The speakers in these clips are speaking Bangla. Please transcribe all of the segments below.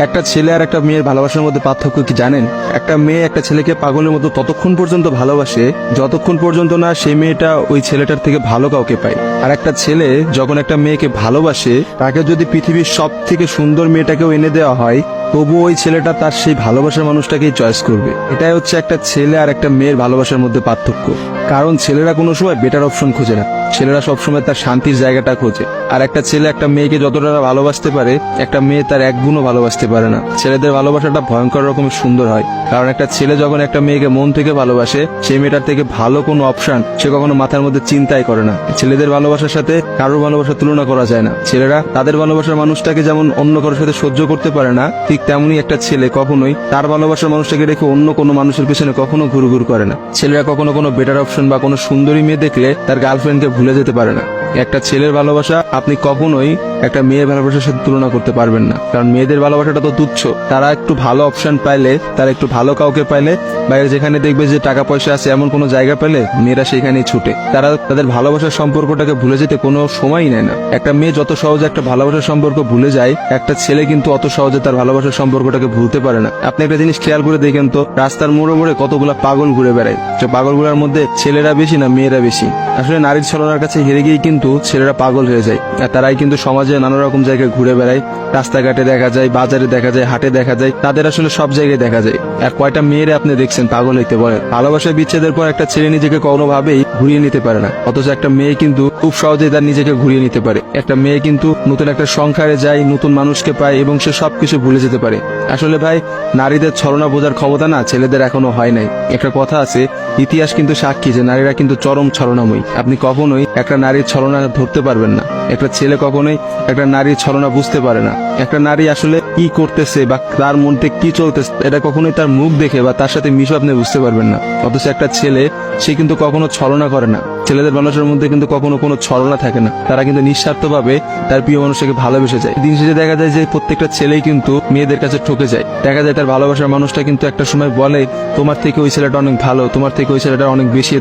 একটা ছেলে আর একটা মেয়ের ভালোবাসার মধ্যে পার্থক্য কি জানেন? একটা মেয়ে একটা ছেলেকে পাগলের মতো ততক্ষণ পর্যন্ত ভালোবাসে যতক্ষণ পর্যন্ত না সেই মেয়েটা ওই ছেলেটার থেকে ভালো কাউকে পায়। আর একটা ছেলে যখন একটা মেয়েকে ভালোবাসে, তাকে যদি পৃথিবীর সব থেকে সুন্দর মেয়েটাকেও এনে দেওয়া হয়, তবু ওই ছেলেটা তার সেই ভালোবাসার মানুষটাকেই চয়েস করবে। এটাই হচ্ছে একটা ছেলে আর একটা মেয়ের ভালোবাসার মধ্যে পার্থক্য। কারণ ছেলেরা কোনো সময় বেটার অপশন খোঁজে না, ছেলেরা সবসময় তার শান্তির জায়গাটা খোঁজে। আর একটা ছেলে একটা মেয়েকে যতটা ভালোবাসতে পারে, একটা মেয়ে তার এক গুণও ভালোবাসতে পারে না। ছেলেদের ভালোবাসাটা ভয়ঙ্কর রকমের সুন্দর হয়, কারণ একটা ছেলে যখন একটা মেয়েকে মন থেকে ভালোবাসে, সেই মেয়েটার থেকে ভালো কোনো অপশন সে কখনো মাথার মধ্যে চিন্তাই করে না। ছেলেদের ভালোবাসার সাথে কারোর ভালোবাসার তুলনা করা যায় না। ছেলেরা তাদের ভালোবাসার মানুষটাকে যেমন অন্য কারোর সাথে সহ্য করতে পারে না, ঠিক তেমনি একটা ছেলে কখনোই তার ভালোবাসার মানুষটাকে রেখে অন্য কোনো মানুষের পিছনে কখনো ঘুরঘুর করে না। ছেলেরা কখনো কোনো বেটার অপশন বা কোনো সুন্দরী মেয়ে দেখলে তার গার্লফ্রেন্ডকে ভুলে যেতে পারে না। একটা ছেলের ভালোবাসা আপনি কখনোই একটা মেয়ের ভালোবাসার সাথে তুলনা করতে পারবেন না, কারণ মেয়েদের ভালোবাসাটা তো তুচ্ছ। তারা একটু ভালো অপশন পাইলে, তারা একটু ভালো কাউকে পাইলে, বাইরে যেখানে দেখবে যে টাকা পয়সা আছে এমন কোনো জায়গা পেলে মেয়েরা সেখানেই ছুটে। তারা তাদের ভালোবাসার সম্পর্কটাকে ভুলে যেতে কোনো সময়ই নেয় না। একটা মেয়ে যত সহজে একটা ভালোবাসার সম্পর্ক ভুলে যায়, একটা ছেলে কিন্তু অত সহজে তার ভালোবাসার সম্পর্কটাকে ভুলতে পারে না। আপনি একটা জিনিস খেয়াল করে দেখেন তো, রাস্তার মোড়ে মোড়ে কতগুলা পাগল ঘুরে বেড়ায়। যে পাগলগুলোর মধ্যে ছেলেরা বেশি না মেয়েরা বেশি? আসলে নারীর ছলনার কাছে হেরে গিয়ে কিন্তু ছেলেরা পাগল হয়ে যায়। আর তারাই কিন্তু সমাজে নানা রকম জায়গায় ঘুরে বেড়ায়। রাস্তাঘাটে দেখা যায়, বাজারে দেখা যায়, হাটে দেখা যায়, তাদের আসলে সব জায়গায় দেখা যায়। আর কয়টা মেয়েরা আপনি দেখছেন পাগল হইতে বলে? ভালোবাসা বিচ্ছেদের পর একটা ছেলে নিজেকে কোনোভাবেই ঘুরিয়ে নিতে পারে না, অথচ একটা মেয়ে কিন্তু খুব সহজেই তার নিজেকে ঘুরিয়ে নিতে পারে। একটা মেয়ে কিন্তু নতুন একটা সংসারে যায়, নতুন মানুষকে পায় এবং সে সবকিছু ভুলে যেতে পারে। আসলে ভাই, নারীদের ছলনা বোঝার ক্ষমতা না ছেলেদের এখনো হয় নাই। একটা কথা আছে, ইতিহাস কিন্তু সাক্ষী যে নারীরা কিন্তু চরম ছলনাময়ী। আপনি কখনোই একটা নারীর ছলনা ধরতে পারবেন না। একটা ছেলে কখনোই একটা নারীর ছলনা বুঝতে পারে না। একটা নারী আসলে কি করতেছে বা তার মধ্যে কি চলতেছে, এটা কখনোই তার মুখ দেখে বা তার সাথে মিশে আপনি বুঝতে পারবেন না। অথচ একটা ছেলে, সে কিন্তু কখনো ছলনা করে না। ছেলেদের মানুষের মধ্যে কিন্তু কখনো কোনো ছলনা থাকে না। তারা কিন্তু নিঃস্বার্থভাবে তার প্রিয় মানুষকে ভালোবেসে যায়। দিন শেষে দেখা যায় যে প্রত্যেকটা ছেলেই কিন্তু মেয়েদের কাছে ঠকে যায়। দেখা যায় তার ভালোবাসার মানুষটা কিন্তু একটা সময় বলে, তোমার থেকে ওই ছেলেটা অনেক ভালো, তোমার থেকে ওই ছেলেটা অনেক বেশি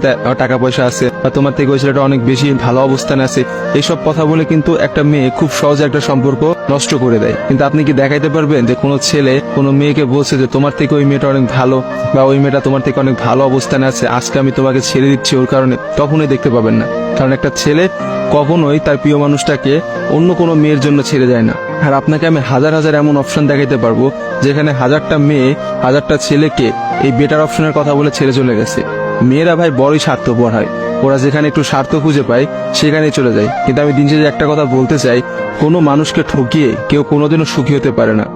টাকা পয়সা আছে, বা তোমার থেকে ওই ছেলেটা অনেক বেশি ভালো অবস্থানে আছে। এইসব কথা বলে কিন্তু একটা মেয়ে খুব সহজে একটা সম্পর্ক নষ্ট করে দেয়। কিন্তু আপনি কি দেখাইতে পারবেন যে কোনো ছেলে কোনো মেয়েকে বলছে যে তোমার থেকে ওই মেয়েটা অনেক ভালো, বা ওই মেয়েটা তোমার থেকে অনেক ভালো অবস্থানে আছে, আজকে আমি তোমাকে ছেড়ে দিচ্ছি ওর কারণে? কখনোই দেখতে পাবেন না। কারণ একটা ছেলে কখনোই তার প্রিয় মানুষটাকে অন্য কোনো মেয়ের জন্য ছেড়ে যায় না। আর আপনাকে আমি হাজার হাজার এমন অপশন দেখাইতে পারবো যেখানে হাজারটা মেয়ে হাজারটা ছেলেকে এই বেটার অপশনের কথা বলে ছেড়ে চলে গেছে। মেয়েরা ভাই বড়ই স্বার্থপর হয়, ওরা যেখানে একটু স্বার্থ খুঁজে পায় সেখানেই চলে যায়। কিন্তু আমি দিন শেষে একটা কথা বলতে চাই, কোনো মানুষকে ঠকিয়ে কেউ কোনোদিনও সুখী হতে পারে না।